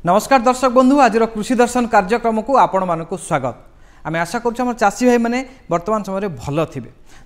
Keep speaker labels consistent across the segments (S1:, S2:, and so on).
S1: नमस्कार दर्शक बंधु आज कृषि दर्शन कार्यक्रम को आपण मानक स्वागत। आम आशा कर चाषी भाई मैंने वर्तमान समय भल थे।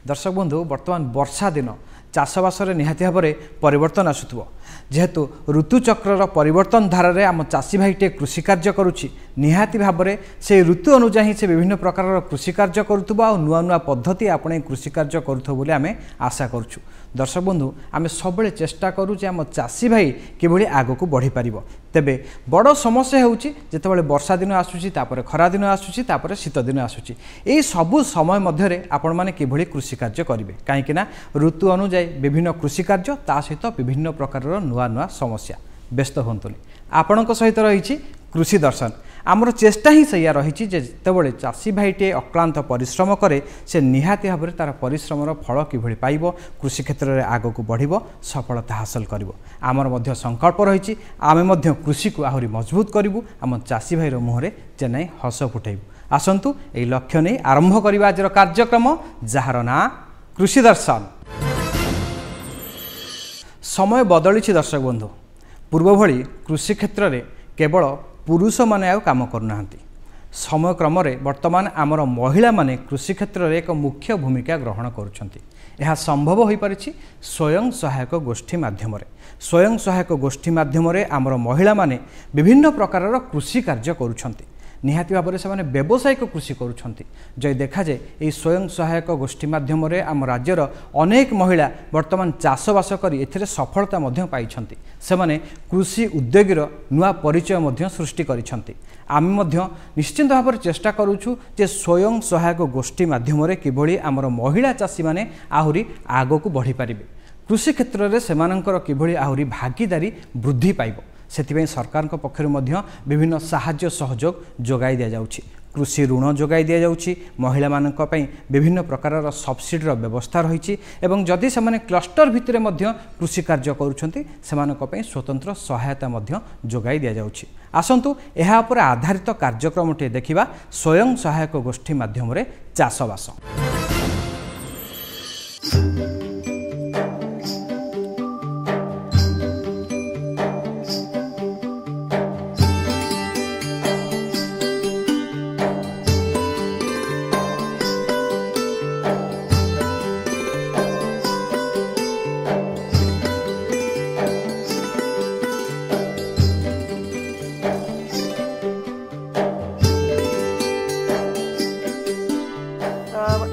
S1: दर्शक बंधु वर्तमान वर्षा दिन चाषबास निहाती भाव में परिवर्तन आसुव जेहेतु ऋतुचक्र परिवर्तन धारा आम चाषी भाई टे कृषि कार्य करुच्ची निहाती भाव में से ऋतु अनुजाई से विभिन्न प्रकार कृषि कार्य करुवा और नुआ नुआ पद्धति आपणे कृषि कार्य करुथो बोली आमे आशा करुछु। दर्शक बंधु आमे सबले चेष्टा करू जे आम चाषी भाई किभली आगो को बढ़ी पारिबो। तेबे बड़ समस्या होउची जेतेबेले वर्षा दिन आसुची तापर खरा दिन आसुची तापर शीत दिन आसुची एई सबु समय मध्य रे आपण माने किभली कृषि कार्य करिवे काहेकि ना ऋतु अनुजाई विभिन्न कृषि कार्य ता सहित विभिन्न प्रकार नुआ नुआ समस्या। व्यस्त होंतुनी आपणक सहित रही कृषि दर्शन आमर चेष्टा ही सैया रही जेतेबेले चाषी भाईटे अक्लांत परिश्रम करे से निहाती भाव में तार परिश्रमर फल किभली पाइबो कृषि क्षेत्र में आग को बढ़िबो सफलता हासिल करिबो। आमर मध्य संकल्प रही आमे मध्य कृषि को आहुरी मजबूत करिबु आम चाषी भाईर मुहरे चेन्नई हस फुटाइबु। आसंतु एई लक्ष्य नहीं आरंभ करिबा आजर कार्यक्रम जार ना कृषि दर्शन। समय बदली दर्शक बंधु पूर्व भली कृषि क्षेत्र में केवल पुरुष माने आउ काम करना समय क्रम वर्तमान आमर महिला माने कृषि क्षेत्र में एक मुख्य भूमिका ग्रहण करुछंती। यह संभव हो पारिछि स्वयं सहायक गोष्ठी माध्यम स्वयं सहायक गोष्ठी माध्यम आमर महिला माने विभिन्न प्रकार कृषि कार्य करुछंती। निहाती भाव में से व्यावसायिक कृषि करुछंती। जय देखा जाए यही स्वयं सहायक गोष्ठी माध्यम आम राज्यर अनेक महिला वर्तमान चाषबास कर एथिरे सफलता मध्य पाइछंती। सेमाने कृषि उद्योगीर नुआ परिचय मध्य सृष्टि करिछंती। आम मध्य निश्चित भाव में चेष्टा करुछु जे स्वयं सहायक गोष्ठी माध्यम किभली आमर महिला चाषी माने आहुरी आगो को बढ़ी पारिबे कृषि क्षेत्र में सेमानंकर किभली आहुरी भागीदारी वृद्धि पाइबो सेथिबें सरकार पक्षर विभिन्न साहाय्य सहयोग जोगाई दिया जाउछि। कृषि ऋण जोगाई दिया जाउछि। महिला मानक पई विभिन्न प्रकार सब्सिडीर व्यवस्था रही एवं जदि से क्लस्टर भितर कृषि कार्य करुछंती सेमानक पई स्वतंत्र सहायता मध्य जोगाई दिया जाउछि। आसंतु एहा उपर आधारित कार्यक्रमटे देखिबा स्वयं सहायक गोष्ठी माध्यम रे चाषबास।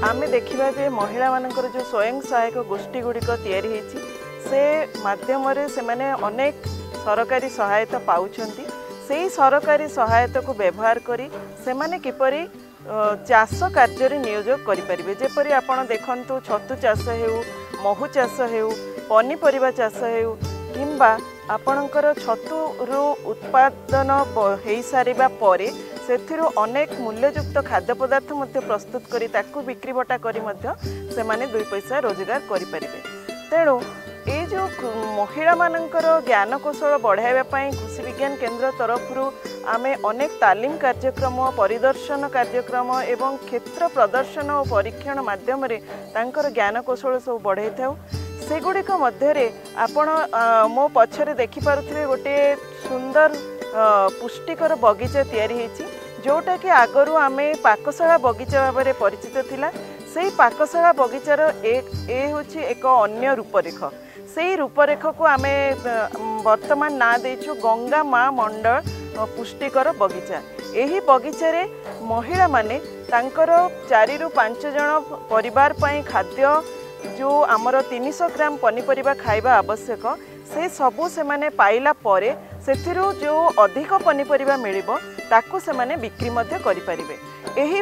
S2: आमे देखिबा जे महिला मानकर जो स्वयं सहायक गोष्ठी गुड़िक तैयारी होईछि से माध्यम रे से माने अनेक सरकारी सहायता पाउछंती। सेही सरकारी सहायता को व्यवहार करी से माने किपरि चाष कार्य रे नियोजक करि परिबे। जेपरि आपण देखंतु छतु चाष हेउ महु चाष हेउ पनीपरिबा चाष हेउ किंबा आपणकर छतु उत्पादन हो सारिबा परे सेथिरु अनेक मूल्ययुक्त खाद्य पदार्थ मध्य प्रस्तुत करी ताकू बिक्री बटा करी मध्य से माने 2 पैसा रोजगार करि परिबे। तेणु ये जो महिला मानकर ज्ञान कौशल बढ़ाइबा पई कृषि विज्ञान केंद्र तरफरु आमे अनेक तालीम कार्यक्रम परिदर्शन कार्यक्रम एवं क्षेत्र प्रदर्शन और परीक्षण माध्यम रे तांकर ज्ञान कौशल सब बढ़ाई थाउ। सेगुड़िक मध्य आपण मो पछरे देखि पारुथिबे गोटे सुंदर पुष्टिकर बगीचा तैयारी होईछि जोटा कि आगरू आमे पाकशाला बगीचा भाव में परिचित थिला। सेही पाकशाला बगीचार एक अन्य रूपरेख से रूपरेख को आमे वर्तमान ना देछु गंगा माँ मंडल पुष्टिकर बगीचा। यही बगीचा रे महिला माने तांकर 4 ରୁ 5 जन परिवार पई खाद्य जो आमर 300 ग्राम पनीपरिबा खाइबा आवश्यक से सबू से माने पाइला परे सेथिरु जो अधिक पनीपरिबा मिलिबो ताकू से माने बिक्री मध्य करि परिबे। एही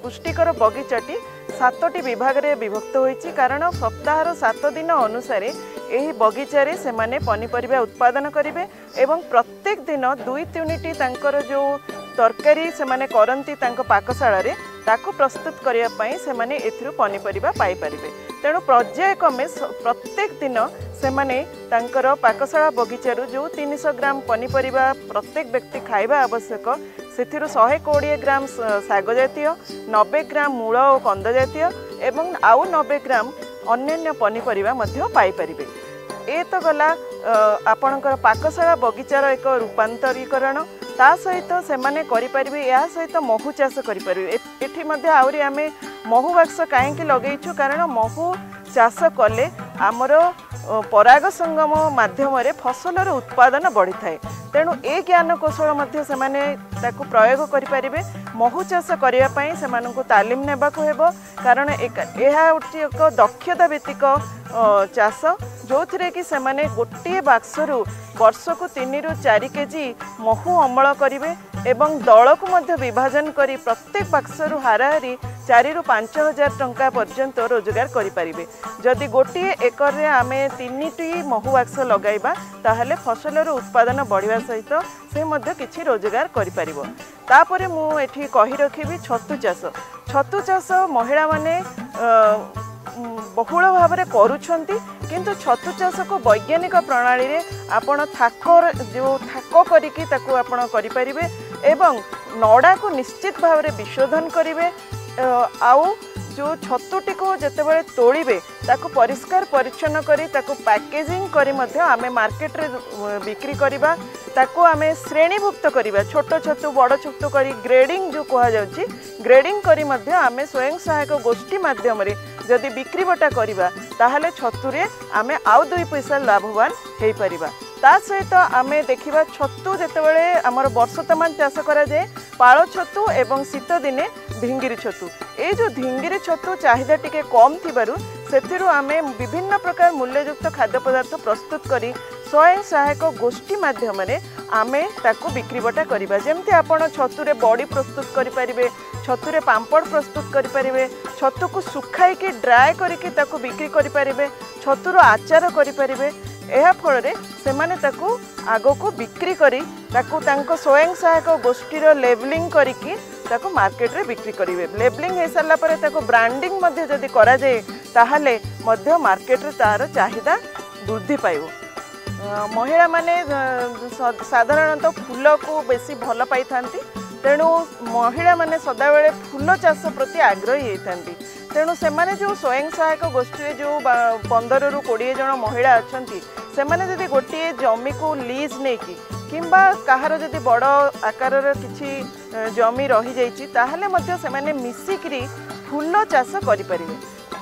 S2: पुष्टिकर बगीचाटी 7टी विभाग रे विभक्त होईछि कारण सप्ताहर 7 दिन अनुसार एही बगीचा रे से माने पनीपरिबा उत्पादन करिवे एवं प्रत्येक दिन 2-3टी तांकर जो तरकारी से माने करंती तांको पाकशाला रे ताकू प्रस्तुत करिया पई से माने एथिरु पनीपरिबा पाई परिबे। तेणु पर्यायक्रमे प्रत्येक दिन से माने तांकर पाकशाला बगीचारू जो 300 ग्राम पनीपरिबा प्रत्येक व्यक्ति खाइबा आवश्यक सेथिरु 120 ग्राम शाग जातीय 90 ग्राम मूल और कंद जातीय एवं आउ 90 ग्राम अन्य पनीपरिबा मध्य पाई परिबे। ए तो गला आपणकर पाकशाला बगीचार एक रूपांतरीकरण ता सहित सेमाने करिपारिबे या सहित महू चाष करिपारिबे एठी मध्ये आउरी आमे महू बाक्स काहेकि लगेइछु कारण महू चाष कले आमर पराग संगम माध्यम फसलर उत्पादन बढ़ी थाए तेणु ए ज्ञान कौशल मध्य सेमाने ताकु प्रयोग करिपारिबे महू चाष करिया पई सेमानकु तालीम नेबाकु हेबो कारण एक दक्षता भित्तिक चाष जो थिरे कि सेमाने गोटे बाक्सरु वर्षकु 3 ରୁ 4 केजी महू अमल करिवे एवं दल को मध्य विभाजन करी प्रत्येक बाक्सरु हाराहारी 4 ରୁ 5 हजार टंका पर्यंत रोजगार करिपारिबे जदि गोटे एकर रे आमे 3टी महू बाक्स लगाइबा ताहले फसलर उत्पादन बढ़िया सहित से मध्य किछि रोजगार करिपारिबो तापरे मु एठी कहि रखिबी छतु चाष महिला माने बहुल भाव में करुछंती किंतु छतु चाष को वैज्ञानिक प्रणाली रे आपण थाक करिकी ताकू आपण करि परिबे एवं नड़ा को निश्चित भाव में विशोधन करिवे आउ जो छतुटी को जेतेबेले तोड़िबे ताकू परिष्कार परिच्छन्न करी ताकू पैकेजिंग करी मध्य आमे मार्केट रे बिक्री करिबा ताकू आमे श्रेणीभुक्त करिबा छोट छतु बड़ छतु करी ग्रेडिंग जो कहा जाउची ग्रेडिंग करी मध्य आमे स्वयं सहायक गोष्ठी माध्यम रे जदि बिक्री बटा करिबा ताहले छतुरे आमे आउ 2 पैसा लाभवान हेई परिबा ता सहित आमे देखिबा छतु जेतेबेले हमर वर्ष तमान चाष करा जाय पाळ छतु एवं शीत दिने ढिंगिरी छतु ए जो ढिंगिरी छतु चाहिदा टिके कम थिबारु सेथिरु आमे विभिन्न प्रकार मूल्ययुक्त खाद्य पदार्थ प्रस्तुत करी स्वयं सहायक गोष्ठी माध्यम रे आमे ताकू बिक्री बटा करिबा जेमति आपण छतुरे बड़ी प्रस्तुत करि परिबे छतुरे पांपड़ प्रस्तुत करि परिबे छतु को सुखाई के ड्राई करिके ताकू बिक्री करि परिबे छतुर आचार करि परिबे एहा फल रे सेमाने ताकू आगो को बिक्री करी ताकू तांको स्वयं सहायक गोष्ठीर लेबलिंग करिकी ताकू मार्केट रे बिक्री करिवे लेबलिंग हे साला परे ताकू ब्रांडिंग मध्ये जदि करा जाय ताहले मध्य मार्केट रे तार चाहिदा वृद्धि पाइबो महिला माने साधारणतः फूल को बेसी भल पाई थांती तेणु महिला माने सदा बेले फूल चाष प्रति आग्रही होती तेणु सेमाने जो स्वयं सहायक गोष्ठी जो 15 ରୁ 20 जन महिला अछंती सेमाने जदि गोटे जमी को लीज नेकी किंबा कहार जदि बड़ आकार किछि जमी रही जाइछि ताहले मध्य सेमाने मिसिकरी फूल चाष करि परिबे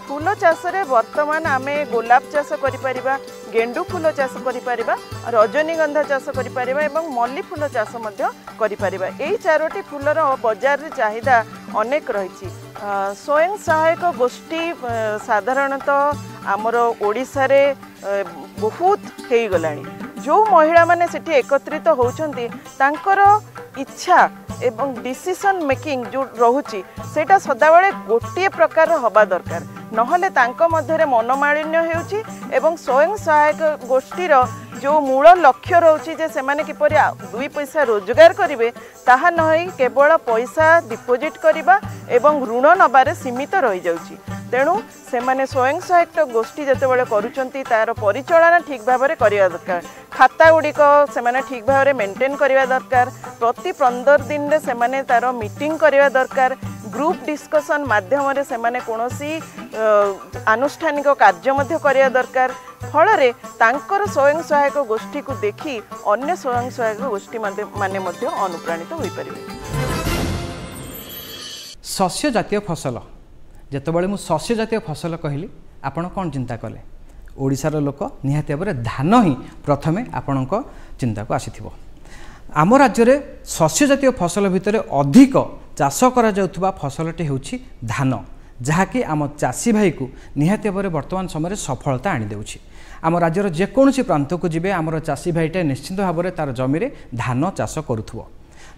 S2: फूल चाष रे वर्तमान आमे गोलाप चाष करि परिबा गेंडू फूल चाष करि परिबा रजनीगंधा चाष करि परिबा एवं मल्ली फूल चाष मध्य करि परिबा एई चारोटी फूलर बाजार रे चाहिदा अनेक रहिछि स्वयं सहायक गोष्ठी साधारणतः आमर ओडिशा रे बहुत हेई गलानी जो महिला माने सेठी एकत्रित होउछंती तांकर इच्छा एवं डिसीजन मेकिंग जो रहुची सेटा सदाबेले गोटे प्रकार हवा दरकार नहले तांको मध्यरे मनोमालिन्य हेउची एवं स्वयं सहायक गोष्ठीर जो मूल लक्ष्य रोची जे सेमाने किपरि 2 पैसा रोजगार करिवे ताहा नहई केवल पैसा डिपोजिट करिबा एवं ऋण नबारे सीमित रही जाउची तेणु सेमाने स्वयं सहायक गोष्ठी जेतेबेले करूचंती तार परिचालना ठीक भाव में करिया दरकार खाता गुड़िक सेमाने ठीक भाव में मेंटेन करिया दरकार प्रति 15 दिन रे सेमाने तार मीटिंग करिया दरकार ग्रुप डिस्कशन माध्यम रे सेमाने कोनोसी आनुष्ठानिक कार्य मध्य करिया दरकार फल रे तांकर स्वयं सहायक गोष्ठी को देखी अन्य स्वयं सहायक गोष्ठी माने मध्य अनुप्राणित होई परिबे
S1: शस्य जातीय फसल जेतबेले मु शस्य जातीय फसल कहली आपण कौन चिंता कले ओडिशार लोक निहाती भाव में धान ही प्रथमे आपणक चिंता को आसीथिबो आम राज्य में शस्य जातीय फसल भितर अधिक चाष करा जाउथुबा फसलटी होउछि धान जहाँकि आम चाषी भाई को निहाती भाव में वर्तमान समय सफलता आनी देउछि आम राज्यर जेकोसी प्रांत को जीवे आमर चाषी भाईटा निश्चित भाव में तार जमी धान चाष करुथुबो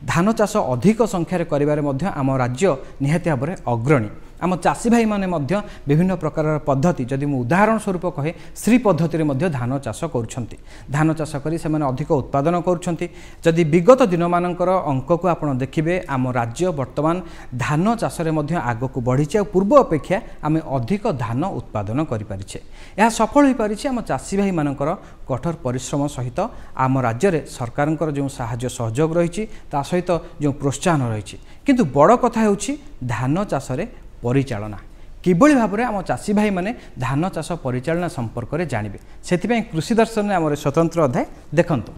S1: धान चाष अधिक संख्यार करिबारे मध्य आम राज्य निहाती भाव में अग्रणी आम चाषी भाई माने मध्य विभिन्न प्रकार पद्धति जदि मु उदाहरण स्वरूप कहे श्री पद्धति रे मध्य धान चाष करुछंती धान चाष करी से माने अधिक उत्पादन करुछंती जदि विगत दिन मानकर अंक को आपण देखिबे आम राज्य वर्तमान धान चाष रे मध्य आग को बढ़ीचे और पूर्व अपेक्षा आमे अधिक धान उत्पादन करि परिछे यह सफल होई परिछे आम चाषी भाई मानकर कठोर परिश्रम सहित आम राज्य रे सरकारनकर जो साहाय्य सहयोग रही ता सहित जो प्रोत्साहन रही किंतु बड़ कथा होउछि धान चाष रे परिचालना किभଳି भाବରେ ଆମ ଚାଷୀ ଭାଇମାନେ ଧାନ ଚାଷ ପରିଚାଳନା ସମ୍ପର୍କରେ ଜାଣିବେ। ସେଥିପାଇଁ କୃଷି ଦର୍ଶନରେ ଆମର ସ୍ୱତନ୍ତ୍ର ଅଧ୍ୟାୟ ଦେଖନ୍ତୁ।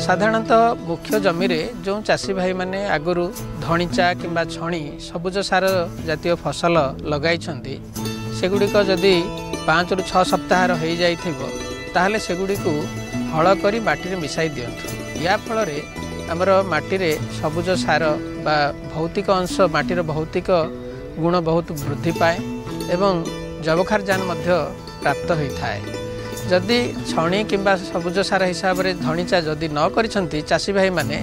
S3: साधारणतः मुख्य जमी जो चाषी भाई माने आगुरी धणीचा किंबा छणी सबुज सार जातीय फसल लगाई सेगुड़िक जदि 5 ରୁ 6 सप्ताह हो जाइए सेगुड़ी को हल कर माटी मिसाई दिंतु। या फल आमर माटी सबुज सार बा भौतिक अंश माटीर भौतिक गुण बहुत वृद्धि पाए एवं जबखारजान प्राप्त होता है। जदि छणी किंबा सबुज सार हिसाब से धणीचा जदि न करिसेंती चाषी भाई माने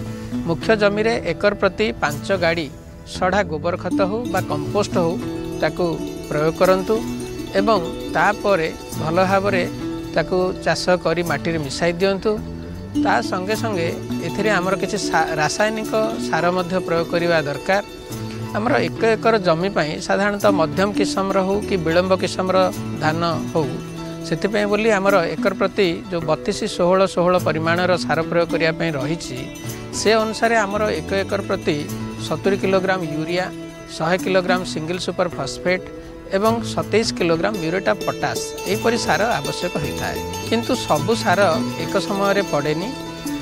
S3: मुख्य जमी रे एकर प्रति 5 गाड़ी सढ़ा गोबर खत हो बा कंपोस्ट हो ताकू प्रयोग करंतु एवं तापरे भल भाव ताकू चाष करी माटी मिसाई दिंतु। ता संगे संगे एथिरे आमर किछि रासायनिक सार मध्य प्रयोग करने दरकार। आमर 1 एकर जमी पाई साधारणतः मध्यम किस्म हो कि विलंब किस्म धान हो से बोली आमर एकर प्रति जो 32-16 परिमाणर सार प्रयोग करने रही से अनुसार आमर 1 एकर प्रति 70 kilogram urea 100 kilogram single super phosphate एवं 27 किलोग्राम म्यूरेट ऑफ पोटास यहपरी सार आवश्यक होता है। किंतु सबु सार एक समय पड़ेनी।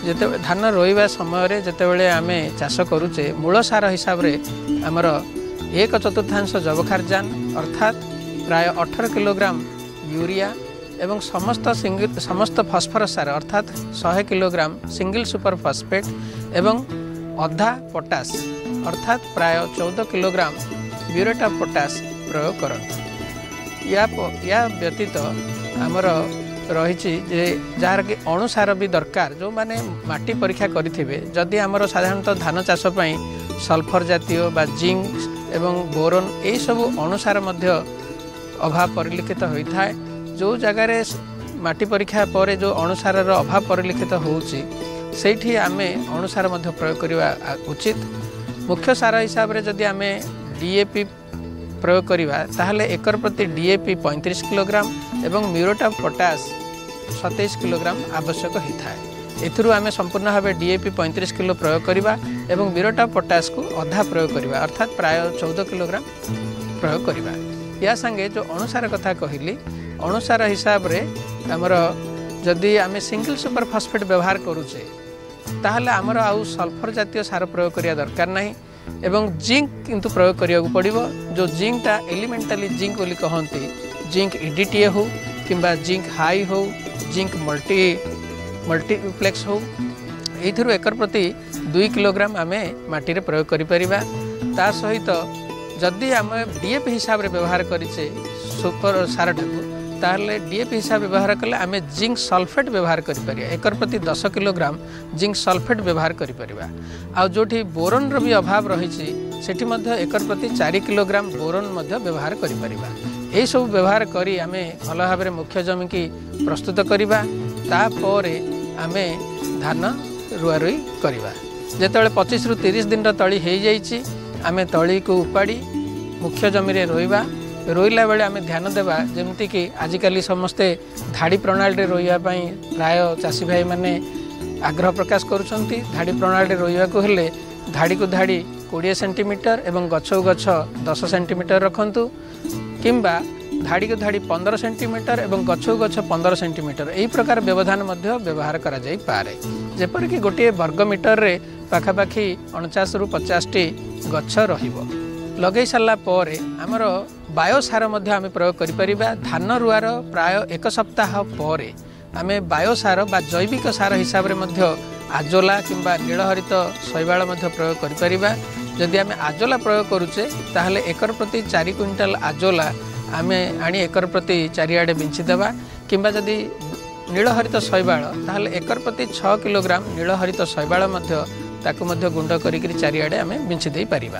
S3: जिते धान रोइबा समय जितेबाला आम चाष करुचे मूल सार हिसाब से आमर 1/4 जबखारजान अर्थात प्राय 18 किलोग्राम यूरिया एवं समस्त फॉस्फरस सार अर्थात 100 किलोग्राम सिंगल सुपर फॉस्फेट एवं अधा पोटास अर्थात प्राय 14 किलोग्राम म्यूरेट ऑफ पोटास प्रयोग करते। या व्यतीत आमर रही जार कि अणुसार भी दरकार जो माने माटी परीक्षा करेंगे जदि आमर साधारणतः धान चाष सल्फर जातीय बा जिंक एवं बोरन यही सबू अणुसार अभाव परिलक्षित होता है। जो जगार माटी परीक्षा पर जो अणुसार अभाव परिलक्षित होठी आम अणुसार प्रयोग करवा उचित। मुख्य सार हिसाब से जदि आम डीएपी प्रयोग करवा ताहले एकर प्रति डीएपी 35 किलोग्राम एवं म्यूरेट ऑफ पोटास 27 किलोग्राम आवश्यक होता है। एथुरु आम संपूर्ण भाव डीएपी 35 किलो प्रयोग करवा एवं म्यूरेट ऑफ पोटास को अधा प्रयोग करवा अर्थात प्राय 14 किलोग्राम प्रयोग करवा। या संगे जो अणुसार कथा कहली अणुसार हिसाब रे आमर जदि आम सिंगल सुपर फॉस्फेट व्यवहार करुचे ताहले आमर आउ सल्फर जातीय सार प्रयोग करिया दरकार नहीं एवं जिंक किंतु प्रयोग करिया पड़िबो। जो जिंकटा एलिमेंटली जिंक बोली कहती जिंक ईडीटीए हो किंबा जिंक हाई हो जिंक मल्टीप्लेक्स हो एथुरु एकर प्रति 2 किलोग्राम आम माटी प्रयोग करिपरिबा। ता सहित जदि आम डीएपी हिसाब रे व्यवहार करिचे सुपर सार टाकू ताहले डीएपी हिसाब व्यवहार कले आम जिंक सल्फेट व्यवहार करिपरिया एकर प्रति 10 किलोग्राम जिंक सल्फेट व्यवहार करिपरिबा। आ जोठी बोरन रो भी अभाव रही सेठी मध्य एकर प्रति 4 किलोग्राम बोरन मध्य व्यवहार करिपरिबा। एही सब व्यवहार करी आमे भल भाव मुख्य जमी की प्रस्तुत करिबा। तापरे आमे धान रुआ रुई करिबा। जेतेबेले 25 ରୁ 30 दिन तली हो जाइए आमे तली को उपाड़ी मुख्य जमी रे रोइबा। रोइला बेले आमे ध्यान देबा जेमती कि आजिकल समस्ते धाड़ी प्रणाली रोइबा पई प्राय चाषी भाई माने आग्रह प्रकाश करुछंती। धाड़ी प्रणाली रोइबा को हेले धाड़ी को धाड़ी 20 सेंटीमीटर एवं गछ को गछ 10 सेंटीमीटर रखंतु किंबा धाड़ी को धाड़ी 15 सेंटीमीटर एवं गछ को गछ 15 सेंटीमीटर यही प्रकार व्यवधान मध्य व्यवहार करा जाई पारे। जेपर कि गोटे वर्ग मीटर रे पाखापाखि 49 ରୁ 50 टी गछ रहिबो। लगे सारा पर आमर बायोसार आम प्रयोग करिपरिबा। धान रुआर प्राय 1 सप्ताह पर आम बायोसार बा जैविक सार हिसाब रे आजोला किंबा नीलहरित शैवाल प्रयोग करिपरिबा। जदि आम आजोला प्रयोग करुचे ताहले एकर प्रति 4 क्विंटाल आजोला आम आनी एकर प्रति चारिआडे बिंछिदेबा किंबा जदि नीलहरित शैवाल ताहले एकर प्रति 6 किलोग्राम नीलहरित शैवाल ताकु गुंड करिकरी चारिआडे आम बिंछि देई परिबा।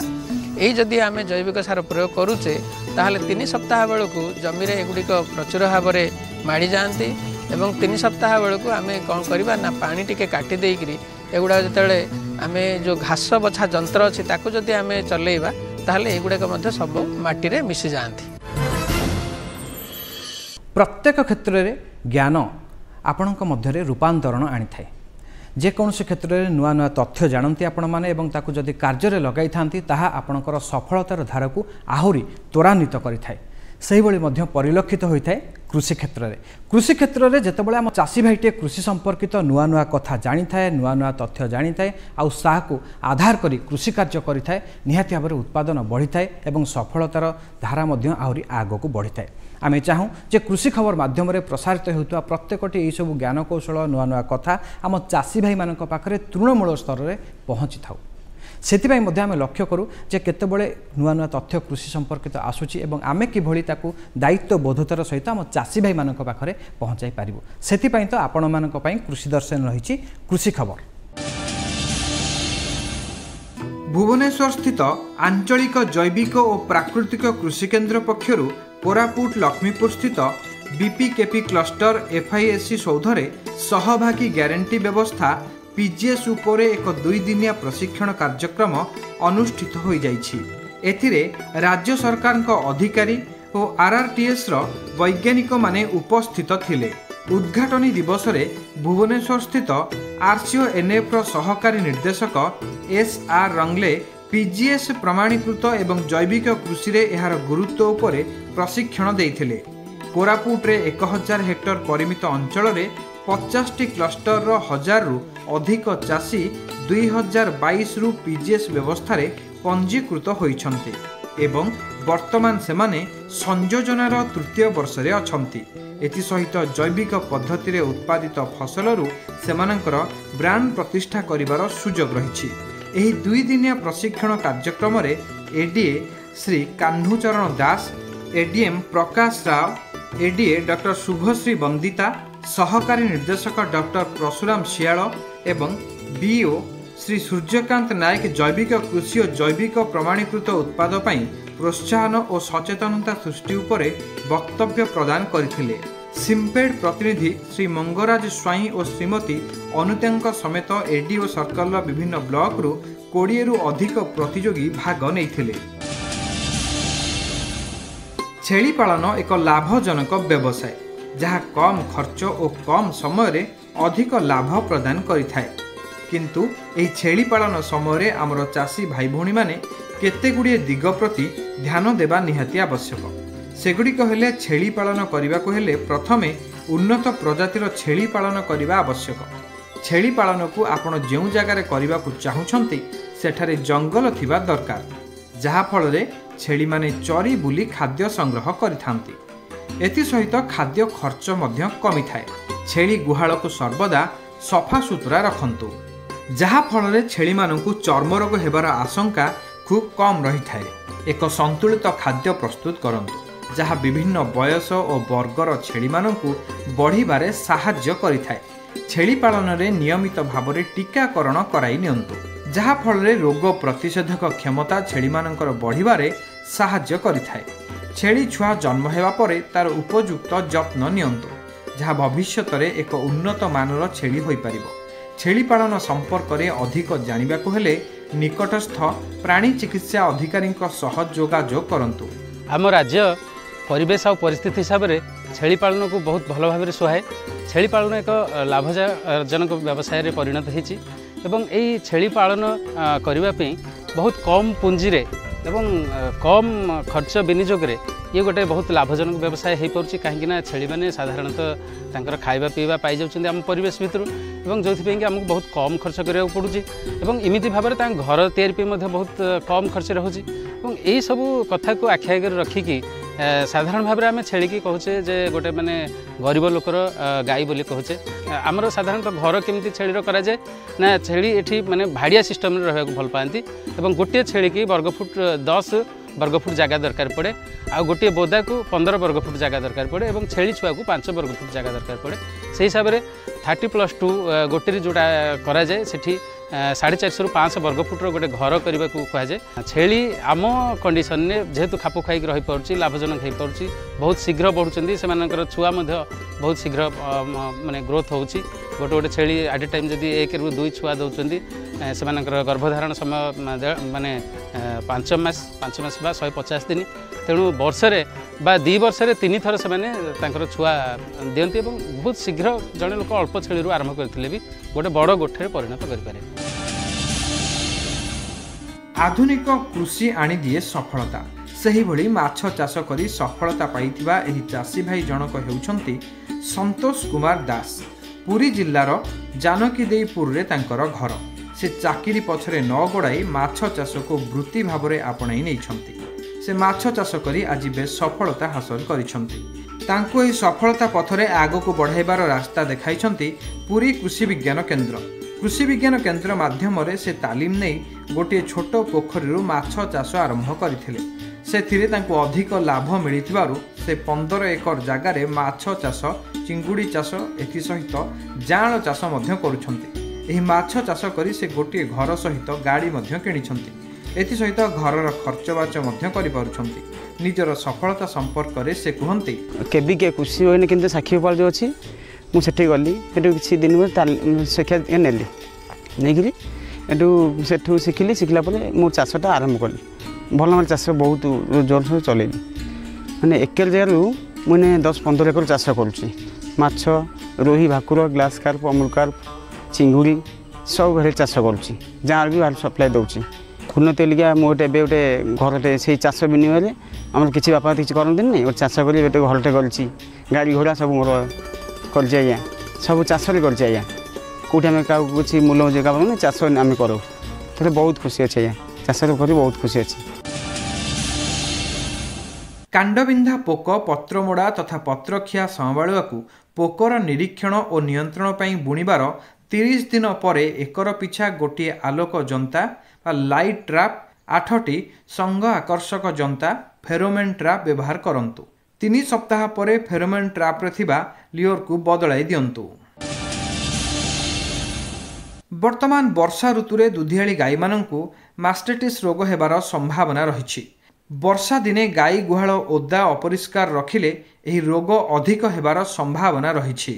S3: यही जदि आम जैविक सार प्रयोग करुचे ताहले 3 सप्ताह बेलू जमी रे एगुड़िक प्रचुर भाव में माड़ी जाती एवं 3 सप्ताह बेलू आम कौन करवा ना पानी टिके काटी देकरी एगुड़ा जिते आम जो घास बछा जंत्र अच्छी ताकू जदि आम चलेबा ताहले एगुड़ाक सब माटी मिसी जाती।
S1: प्रत्येक क्षेत्र में ज्ञान आपण मध्य रूपांतरण आनी थाए। जेकोसी क्षेत्र में नुआ नुआ तथ्य जानती आपण मैंने जदि कार्य लगाई था आपणकर सफलतार धारा को आहरी त्वरान्वित करें से परिलक्षित होता है कृषि क्षेत्र में। कृषि क्षेत्र में जितेबाला आम चाषी भाईटे कृषि संपर्कित नुआ नुआ कथा जानी थाए नुआ नुआ तथ्य जानी थाए आउ आधार करी कृषि कार्य करें निहाती भाव में उत्पादन बढ़ी थाए और सफलतार धारा आहरी आग को बढ़ी थाए। आमे चाहूँ जे कृषि खबर माध्यम प्रसारित होता प्रत्येकटी यही सब ज्ञान कौशल नुआ नुआ कथा आम चाषी भाई मान पाखे तृणमूल स्तर में पहुँची था। से आम लक्ष्य करूँ जे केतबेले नुआ नुआ तथ्य कृषि संपर्कित आसूची एवं आमे किभली ताकू दायित्व बोधतार सहित आम चाषी भाई मान पाखे पहुँचाई पारिबु। सेथिपाई तो आपण मानक पई कृषि दर्शन रही कृषि खबर। भुवनेश्वर स्थित आंचलिक जैविक और प्राकृतिक कृषि केन्द्र पक्षरु कोरापुट लक्ष्मीपुर स्थित बीपीकेपी क्लस्टर एफआईएससी सौधरे सहभागी ग्यारंटी व्यवस्था पीजीएस उपरे एक 2 दिनिया प्रशिक्षण कार्यक्रम अनुष्ठित हो जाइछि। एथिरे राज्य सरकार को अधिकारी और आरआरटीएस रो वैज्ञानिक माने उपस्थित थिले। उद्घाटनी दिवस रे भुवनेश्वर स्थित आरसीओ एनएफ रो सहकारी निर्देशक एसआर रंगले पीजीएस प्रमाणीकृत एवं जैविक कृषि रे एहार गुरुत्व उपरे प्रशिक्षण देइथिले। कोरापुट रे 1000 हेक्टर परिमित अंचल रे 50टी क्लस्टर रो 1000 रु अधिक चाषी 2022 रु पीजीएस व्यवस्था रे पंजीकृत होइछन्ते एवं वर्तमान सेमाने संयोजनार 3य वर्ष रे अछन्ति। एथि सहित जैविक पद्धति रे उत्पादित फसल रु सेमानकर ब्रांड प्रतिष्ठा करिवार सुजोग रहिछि। एही 2 दिनिया प्रशिक्षण कार्यक्रम रे एडीए श्री कान्हूचरण दास, ADM Prakash Rao, ADA doctor Shubhashree Bandita, सहकारी निर्देशक डॉक्टर परशुराम सियाल एवं बीओ श्री सूर्यकांत नायक जैविक कृषि और जैविक प्रमाणीकृत उत्पाद पई प्रोत्साहन और सचेतनता सृष्टि उपरे वक्तव्य प्रदान करथिले। सिम्पेड प्रतिनिधि श्री मंगराज स्वाई और श्रीमती अनुत्यांक समेत एडीओ सर्कल विभिन्न ब्लॉक रु 20 रु अधिक प्रतियोगी भाग नैथिले। छेली पालन एक लाभजनक व्यवसाय जहाँ कम खर्च और कम समय रे अधिक लाभ प्रदान करिथाए। किंतु एही छेली पालन समय आमर चाषी भाई भौणी माने केते गुड़िए दिग प्रति ध्यान देवा निहाती आवश्यक। सेगुड़िक हेले छेली पालन करने को हेले प्रथमे उन्नत प्रजातिर छेली पालन करने आवश्यक। छेली पालन को आपण जो जगार करने को चाहूँगी सेठारे जंगल थिबा दरकार जहाँ फल रे छेली माने चरी बुली खाद्य संग्रह करिथांती। एथि सहित खाद्य खर्च मध्य कमी थाए। छेली गुहाल को सर्वदा सफा सुतरा रखंतु जहाँ फल रे छेली मानकु चर्म रोग हेबार आशंका खूब कम रही थाए। एक संतुलित खाद्य प्रस्तुत करंतु जहाँ विभिन्न बयस और वर्गर छेली मानकु बढ़िबारे साहाय्य करिथाए। छेली पालन रे नियमित भाव में टीकाकरण कराई नियंतु जहाँ फल रे रोग प्रतिषेधक क्षमता छेली मानकर बढ़िबारे साहाय्य करिथाए। छेली छुआ जन्म हेबा परे तार उपयुक्त जत्न नियंतु जहाँ भविष्यत रे एक उन्नत मानर छेली होई परिबो। छेली पालन संपर्क में अधिक जानिबा को हेले निकटस्थ प्राणी चिकित्सा अधिकारी सह जोगाजोग करंतु।
S4: आम राज्य परिवेश और परिस्थिति हिसाब से छेली पालन को बहुत भल भाव सुहाए। छेली पालन एक लाभजनक व्यवसाय परिणत होती एवं यही छेली पालन करने बहुत कम पुंजी रे एवं कम खर्च विनियोग रे ये गोटे बहुत लाभजनक व्यवसाय हो पार्टी कहीं छेली मैंने साधारणतः तांकर खाइबा पीवा पाई जाउछन्ते आम परिवेश भितर एवं जो आमको बहुत कम खर्च करा पड़ुची एवं इमिति भाव में घर तैयारी बहुत कम खर्च रोचे और यही सब कथा को आखि आगे रखिकी साधारण भाव में आम छेली की कहचे जे गोटे माने गरीब लोकर गाई बोली कहचे आमर साधारणतः घर केमती छेली कराए ना छेली एठी माने भाड़िया सिस्टम रहा भल पाती और गोटे छेली की वर्गफुट 10 वर्गफुट जगह दरकार पड़े आ गोटे बोदा को 15 वर्गफुट जगह दरकार पड़े और छेली छुआ को 5 वर्गफुट जगह दरकार पड़े से हिसाब से 30+2 गोटे जोड़ा कराए से 450 रु 500 वर्गफुटर गोटे घर करने को कहुए। छेली आम कंडीशन ने जेहेतु खाप खाई रही पार्टी लाभजनक हो पार्टी बहुत शीघ्र बढ़ुंट से छुआ बहुत शीघ्र माने ग्रोथ होची गोटे गोटे छेली एट ए टाइम जदि 1 ରୁ 2 छुआ दौरान ସେମାନଙ୍କର ଗର୍ଭଧାରଣ ସମୟ ମାନେ 5 ମାସ ବା 150 ଦିନ। ତେଣୁ ବର୍ଷରେ ବା 2 ବର୍ଷରେ 3 ଥର ସେମାନେ ତାଙ୍କର ଛୁଆ ଦିଅନ୍ତି ଏବଂ ବହୁତ ଶୀଘ୍ର ଜଣେ ଲୋକ ଅଳ୍ପ ଛେଳିରୁ ଆରମ୍ଭ କରିଥିଲେ ବି ଗୋଟେ ବଡ଼ ଗୋଠରେ ପରିଣତ କରିପାରେ।
S1: ଆଧୁନିକ କୃଷି ଆଣିଦିଏ ସଫଳତା। ସେହିଭଳି ମାଛ ଚାଷ କରି ସଫଳତା ପାଇଥିବା ଏହି ଚାଷୀ ଭାଇ ଜଣକ ହେଉଛନ୍ତି ସନ୍ତୋଷ କୁମାର ଦାସ। ପୁରୀ ଜିଲ୍ଲାର ଜାନକୀଦେଇପୁରରେ ତାଙ୍କର ଘର। ସେ ଚାକିରି ପଛରେ ନ ଗୋଡ଼ାଇ ମାଛ ଚାଷକୁ ବୃତ୍ତି ଭାବରେ ଆପଣାଇ ନେଇଛନ୍ତି। ସେ ମାଛ ଚାଷ କରି ଆଜି ବେଶ୍ ସଫଳତା ହାସଲ କରିଛନ୍ତି। ତାଙ୍କୁ ଏହି ସଫଳତା ପଥରେ ଆଗକୁ ବଢ଼ାଇବାର ରାସ୍ତା ଦେଖାଇଛନ୍ତି ପୁରୀ କୃଷି ବିଜ୍ଞାନ କେନ୍ଦ୍ର। କୃଷି ବିଜ୍ଞାନ କେନ୍ଦ୍ର ମାଧ୍ୟମରେ ସେ ତାଲିମ ନେଇ ଗୋଟିଏ ଛୋଟ ପୋଖରୀରୁ ମାଛ ଚାଷ ଆରମ୍ଭ କରିଥିଲେ। ସେଥିରେ ତାଙ୍କୁ ଅଧିକ ଲାଭ ମିଳିଥିବାରୁ ସେ 15 ଏକର ଜାଗାରେ ମାଛ ଚାଷ, ଚିଙ୍ଗୁଡ଼ି ଚାଷ, ଏଥିସହିତ ଯାଆଁଳ ଚାଷ ମଧ୍ୟ କରୁଛନ୍ତି। ଏହି ମାଛ ଚାଷ କରି ସେ ଗୋଟିଏ ଘର ସହିତ ଗାଡ଼ି ମଧ୍ୟ କିଣିଛନ୍ତି। ଏଥିସହିତ ଘରର ଖର୍ଚ୍ଚବାଚ ମଧ୍ୟ କରିପାରୁଛନ୍ତି। ନିଜର ସଫଳତା ସମ୍ପର୍କରେ ସେ କୁହନ୍ତି,
S5: କେବିକେ କୃଷି ହୋଇନି କିନ୍ତୁ ସାକ୍ଷୀ ଗୋପାଳ ଯେଉଁ ଅଛି, ମୁଁ ସେଠି ଗଲି। ସେଠୁ କିଛି ଦିନ ଶିକ୍ଷା ନେଲି, ନେଇକରି ସେଠୁ ଶିଖିଲା ପରେ ମୁଁ ଚାଷଟା ଆରମ୍ଭ କଲି। ଭଲ ଭାବରେ ଚାଷ ବହୁତ ଜୋରସୋର ଚଲେଇଲି। ମାନେ ଏକର ଜାଗାରୁ ମୁଁ 10-15 ଏକର ଚାଷ କରୁଛି। ମାଛ, ରୋହି, ଭାକୁର, ଗ୍ଲାସ୍ କାର୍ପ, ଅମୁଲ କାର୍ପ, ଚିଙ୍ଗୁଡ଼ି ସବୁ ଭେରାଇଟି ଚାଷ କରୁଛି। ଯାହାର ବି ବାହାର ସପ୍ଲାଏ ଦେଉଛି। ଉନ୍ନତି ହେଲିକା ମୁଁ ଏବେ ଗୋଟେ ଘରଟେ ସେଇ ଚାଷ ବିନିମୟରେ ଆମର କିଛି ବାପା କିଛି କରନ୍ତିନି, ଗୋଟେ ଚାଷ କରି ଗୋଟେ ଘରଟେ କରିଛି। ଗାଡ଼ି ଘୋଡ଼ା ସବୁ ମୋର କରିଛି ଆଜ୍ଞା, ସବୁ ଚାଷରେ କରିଛି ଆଜ୍ଞା। କେଉଁଠି ଆମେ କାହାକୁ କିଛି ମୂଲ୍ୟ ମଜୁରୀ କାମ ଚାଷ ଆମେ କରୁ। ସେଥିରେ ବହୁତ ଖୁସି ଅଛି ଆଜ୍ଞା, ଚାଷରେ କରି ବହୁତ ଖୁସି ଅଛି।
S1: କାଣ୍ଡବିନ୍ଧା ପୋକ, ପତ୍ରମୋଡ଼ା ତଥା ପତ୍ରଖିଆ ସମ୍ଭାଳିବାକୁ ପୋକର ନିରୀକ୍ଷଣ ଓ ନିୟନ୍ତ୍ରଣ ପାଇଁ ବୁଣିବାର 30 ଦିନ ପରେ ଏକର ପିଛା ଗୋଟିଏ ଆଲୋକ ଜନ୍ତା ବା ଲାଇଟ୍ ଟ୍ରାପ୍, 8ଟି ସଂଘ ଆକର୍ଷକ ଜନ୍ତା, ଫେରୋମେନ୍ ଟ୍ରାପ୍ ବ୍ୟବହାର କରନ୍ତୁ। 3 ସପ୍ତାହ ପରେ ଫେରୋମେନ୍ ଟ୍ରାପ୍ରେ ଥିବା ଲିଓରକୁ ବଦଳାଇ ଦିଅନ୍ତୁ। ବର୍ତ୍ତମାନ ବର୍ଷା ଋତୁରେ ଦୁଧିଆଳି ଗାଈମାନଙ୍କୁ ମାଷ୍ଟାଇଟିସ୍ ରୋଗ ହେବାର ସମ୍ଭାବନା ରହିଛି। ବର୍ଷା ଦିନେ ଗାଈ ଗୁହାଳ ଓଦା ଅପରିଷ୍କାର ରଖିଲେ ଏହି ରୋଗ ଅଧିକ ହେବାର ସମ୍ଭାବନା ରହିଛି।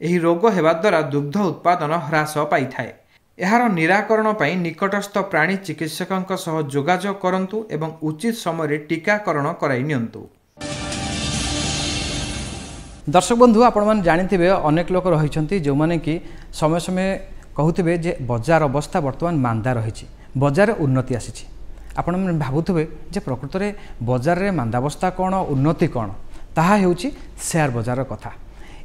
S1: ଏହି ରୋଗ ହେବା ଦ୍ୱାରା ଦୁଗ୍ଧ ଉତ୍ପାଦନ ହ୍ରାସ ପାଇଥାଏ। ଏହାର ନିରାକରଣ ପାଇଁ ନିକଟସ୍ଥ ପ୍ରାଣୀ ଚିକିତ୍ସକଙ୍କ ସହ ଯୋଗାଯୋଗ କରନ୍ତୁ ଏବଂ ଉଚିତ ସମୟରେ ଟିକାକରଣ କରାଇ ନିଅନ୍ତୁ। ଦର୍ଶକ ବନ୍ଧୁ, ଆପଣମାନେ ଜାଣିଥିବେ ଅନେକ ଲୋକ ରହିଛନ୍ତି ଯେଉଁମାନେ କି ସମୟ ସମୟ କହୁଥିବେ ଯେ ବଜାର ଅବସ୍ଥା ବର୍ତ୍ତମାନ ମାନ୍ଦା ରହିଛି, ବଜାରରେ ଉନ୍ନତି ଆସିଛି। ଆପଣମାନେ ଭାବୁଥିବେ ଯେ ପ୍ରକୃତରେ ବଜାରରେ ମାନ୍ଦାବସ୍ଥା କ'ଣ, ଉନ୍ନତି କ'ଣ? ତାହା ହେଉଛି ସେୟାର ବଜାରର କଥା।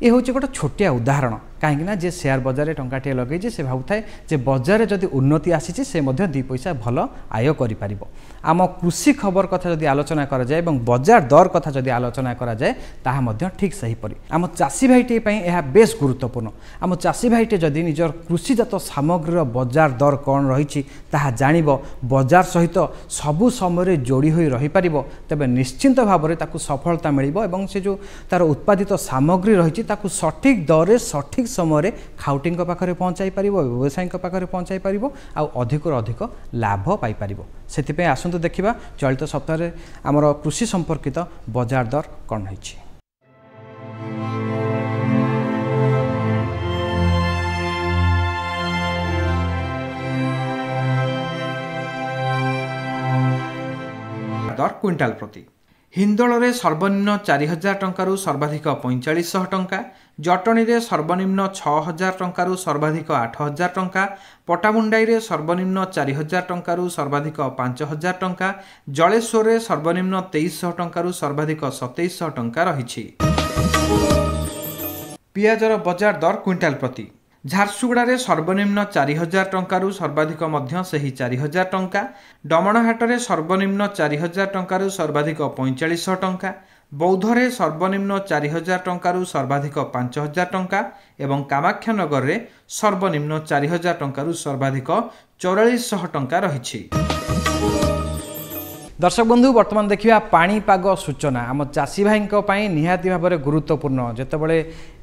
S1: ଏ ହେଉଛି ଗୋଟେ ଛୋଟିଆ ଉଦାହରଣ। କାହିଁକିନା ଯେ ସେୟାର ବଜାରରେ ଟଙ୍କାଟିଏ ଲଗାଇଛି ସେ ଭାବୁଥାଏ ଯେ ବଜାରରେ ଯଦି ଉନ୍ନତି ଆସିଛି ସେ ମଧ୍ୟ 2 ପଇସା ଭଲ ଆୟ କରିପାରିବ। ଆମ କୃଷି ଖବର କଥା ଯଦି ଆଲୋଚନା କରାଯାଏ ଏବଂ ବଜାର ଦର କଥା ଯଦି ଆଲୋଚନା କରାଯାଏ ତାହା ମଧ୍ୟ ଠିକ୍ ସେହିପରି। ଆମ ଚାଷୀ ଭାଇଟିଏ ପାଇଁ ଏହା ବେଶ୍ ଗୁରୁତ୍ୱପୂର୍ଣ୍ଣ। ଆମ ଚାଷୀ ଭାଇଟି ଯଦି ନିଜର କୃଷିଜାତ ସାମଗ୍ରୀର ବଜାର ଦର କ'ଣ ରହିଛି ତାହା ଜାଣିବ, ବଜାର ସହିତ ସବୁ ସମୟରେ ଯୋଡ଼ି ହୋଇ ରହିପାରିବ, ତେବେ ନିଶ୍ଚିନ୍ତ ଭାବରେ ତାକୁ ସଫଳତା ମିଳିବ ଏବଂ ସେ ଯେଉଁ ତା'ର ଉତ୍ପାଦିତ ସାମଗ୍ରୀ ରହିଛି ତାକୁ ସଠିକ୍ ଦରରେ ସଠିକ୍ ସମୟରେ ଖାଉଟିଙ୍କ ପାଖରେ ପହଞ୍ଚାଇ ପାରିବ, ବ୍ୟବସାୟୀଙ୍କ ପାଖରେ ପହଞ୍ଚାଇ ପାରିବ ଆଉ ଅଧିକରୁ ଅଧିକ ଲାଭ ପାଇପାରିବ। ସେଥିପାଇଁ ଆସନ୍ତୁ ଦେଖିବା ଚଳିତ ସପ୍ତାହରେ ଆମର କୃଷି ସମ୍ପର୍କିତ ବଜାର ଦର କ'ଣ ରହିଛି। ଦର କ୍ୱିଣ୍ଟାଲ ପ୍ରତି ହିନ୍ଦୋଳରେ ସର୍ବନିମ୍ନ 4000 ଟଙ୍କାରୁ ସର୍ବାଧିକ 4500 ଟଙ୍କା, ଜଟଣୀରେ ସର୍ବନିମ୍ନ 6000 ଟଙ୍କାରୁ ସର୍ବାଧିକ 8000 ଟଙ୍କା, ପଟାମୁଣ୍ଡାଇରେ ସର୍ବନିମ୍ନ 4000 ଟଙ୍କାରୁ ସର୍ବାଧିକ 5000 ଟଙ୍କା, ଜଳେଶ୍ୱରରେ ସର୍ବନିମ୍ନ 2300 ଟଙ୍କାରୁ ସର୍ବାଧିକ 2700 ଟଙ୍କା ରହିଛି। ପିଆଜର ବଜାର ଦର କ୍ୱିଣ୍ଟାଲ ପ୍ରତି ଝାରସୁଗୁଡ଼ାରେ ସର୍ବନିମ୍ନ 4000 ଟଙ୍କାରୁ ସର୍ବାଧିକ ମଧ୍ୟ ସେହି 4000 ଟଙ୍କା, ଡମଣହାଟରେ ସର୍ବନିମ୍ନ 4000 ଟଙ୍କାରୁ ସର୍ବାଧିକ 4500 ଟଙ୍କା, ବୌଦ୍ଧରେ ସର୍ବନିମ୍ନ 4000 ଟଙ୍କାରୁ ସର୍ବାଧିକ 5000 ଟଙ୍କା ଏବଂ କାମାକ୍ଷାନଗରରେ ସର୍ବନିମ୍ନ 4000 ଟଙ୍କାରୁ ସର୍ବାଧିକ 4400 ଟଙ୍କା ରହିଛି। दर्शक बंधु वर्तमान देखिए पाणीपाग सूचना आम चाषी भाई निहाती भाव में गुरुत्वपूर्ण जितेबाला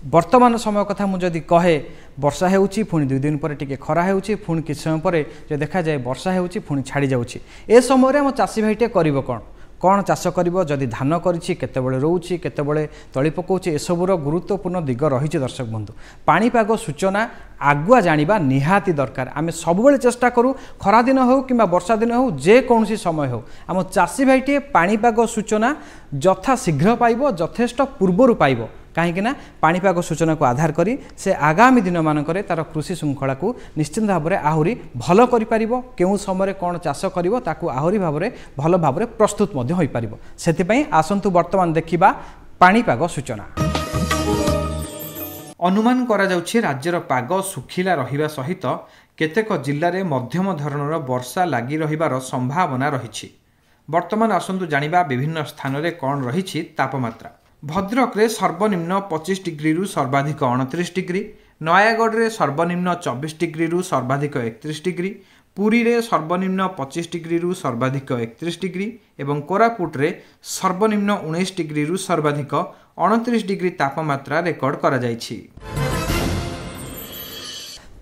S1: वर्तमान समय कथा मुझे कहे वर्षा होउची पुणी 2 दिन पर टिके खरा होउची पुणी किछ समय पर जो देखा जाए वर्षा होउची पुणी छाड़ी जाउची ए समय आम चाषी भाईटे करिवो कोन कौन चाष कर जदि धान करते रोचे केतबेले तली पकाउछि एसबूर गुरुत्वपूर्ण दिग रही दर्शक बंधु पाणीपाग सूचना आगुआ जानिबा निहाती दरकार आम सबुबले चेष्टा करूँ खरा दिन हो कि वर्षा दिन हो जेकोसी समय हो आम चाषी भाईटे पाणीपाग सूचना यथा शीघ्र पाइब यथेष्ट पूर्वर पाइब कहीं पाणीपाग सूचना को आधार करी से आगामी दिन मानकरे तार कृषि श्रृंखला को निश्चिंत भाव में आहरी भल कर समय कौन चाष कर आहरी भाव भल भाव प्रस्तुत हो पारिबो सेथिपई आसंतु वर्तमान देखिबा पाणीपाग सूचना। अनुमान करा जाउछि राज्यर पाग सुखिला रहिबा सहित केतेक जिल्ला रे मध्यम धरणर वर्षा लागि रहिबार संभावना रहिछि। वर्तमान आसंतु जानिबा विभिन्न स्थान रे कौन रहिछि तापमात्रा। भद्रक रे सर्वनिम्न 25 डिग्री रु सर्वाधिक 29 डिग्री, नयागढ़ रे सर्वनिम्न 24 डिग्री रु सर्वाधिक 31 डिग्री, पुरी रे सर्वनिम्न 25 डिग्री रु सर्वाधिक 31 डिग्री एवं कोरापुट रे सर्वनिम्न 19 डिग्री रु सर्वाधिक 29 डिग्री तापमात्रा रेकर्ड करा जाइछि।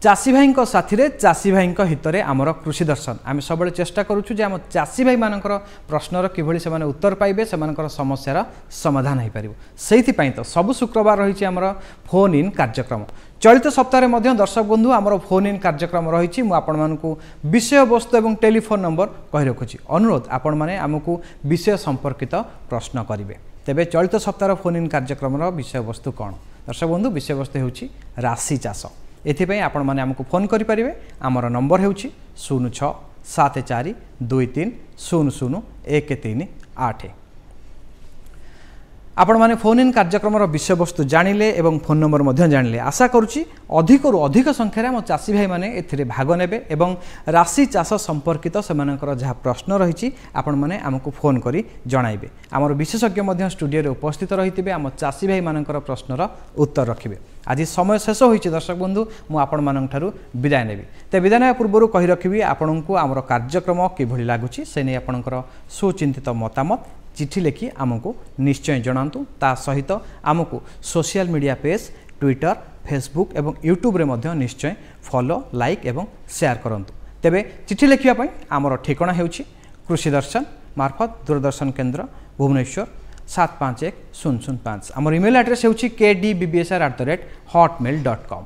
S1: चाषी भाई साथी रे चाषी भाई हितरे आमर कृषि दर्शन आम सब चेष्टा करुचु जे आम चाषी भाई मानकर प्रश्नर किभଳି से उत्तर पाइबे से समस्यार समाधान हो पार से तो सब शुक्रवार रही आमर फोन इन कार्यक्रम। चलित सप्ताह में दर्शक बंधु आमर फोन इन कार्यक्रम रही मुझे विषय वस्तु और टेलीफोन नंबर कही रखुच्छी अनुरोध आपण मैंने आमको विषय संपर्कित प्रश्न करेंगे। तेबे चलित सप्ताह फोन इन कार्यक्रम विषय वस्तु कौन दर्शक बंधु विषय वस्तु होची राशि चाष एथिपाई आपण माने हमको फोन करि परिबे आमर नंबर हेउची 067423000138। आपण माने फोन इन कार्यक्रम विषय वस्तु जानिले एवं फोन नंबर मध्य जानिले आशा करुच्ची अधिकरु अधिक संख्यार आम चाषी भाई माने एथिरे भाग नेबे एवं राशि चाष संपर्कित सेमानकर जहाँ प्रश्न रही आपण माने आमको फोन करी जणाइबे। आमर विशेषज्ञ मध्य स्टूडियो रे उपस्थित रहिथिबे आम चाषी भाई मानकर प्रश्नर उत्तर रखिबे। आज समय शेष होइछि दर्शक बंधु मु आपण मानंठारु विदाय नेबी ते विदाय नेबा पूर्वरु कहि रखिबी आपनकु आमर कार्यक्रम किभଳି लागुछि से नै आपनकर सुचिंतित मतामत चिठी लिखि आमको निश्चय जणांतु। ता सहित आमको social media page Twitter Facebook एवं यूट्यूब रे मध्य निश्चय फॉलो लाइक एवं शेयर करंतु। तेबे चिठी लिखिया पई आमर ठिकाना हेउछि कृषि दर्शन मार्फत दूरदर्शन केंद्र भुवनेश्वर 751005। आमर ईमेल एड्रेस हेउछि kdbbsr@hotmail.com।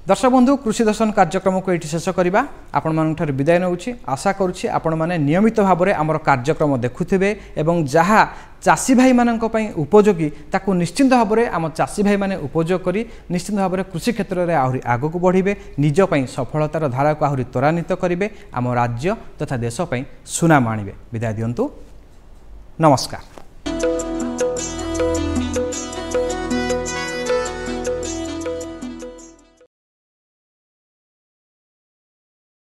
S1: दर्शक बंधु कृषि दर्शन कार्यक्रम को ये शेष करवा आपण मानठार विदाय नउछि आशा करुछि आपण माने नियमित भाव में आमर कार्यक्रम देखुथिबे एवं जहाँ चाषी भाई मानक पई उपयोगी ताकू निश्चिंत भाव में आम चाषी भाई माने उपयोग करी निश्चिंत भाव में कृषि क्षेत्र में आहरी आगक बढ़िबे निज पई सफलतार धारा को आहरी त्वरान्वित करिवे आम राज्य तथा देश पई सुनाम आनिबे। विदाय दियंतु नमस्कार।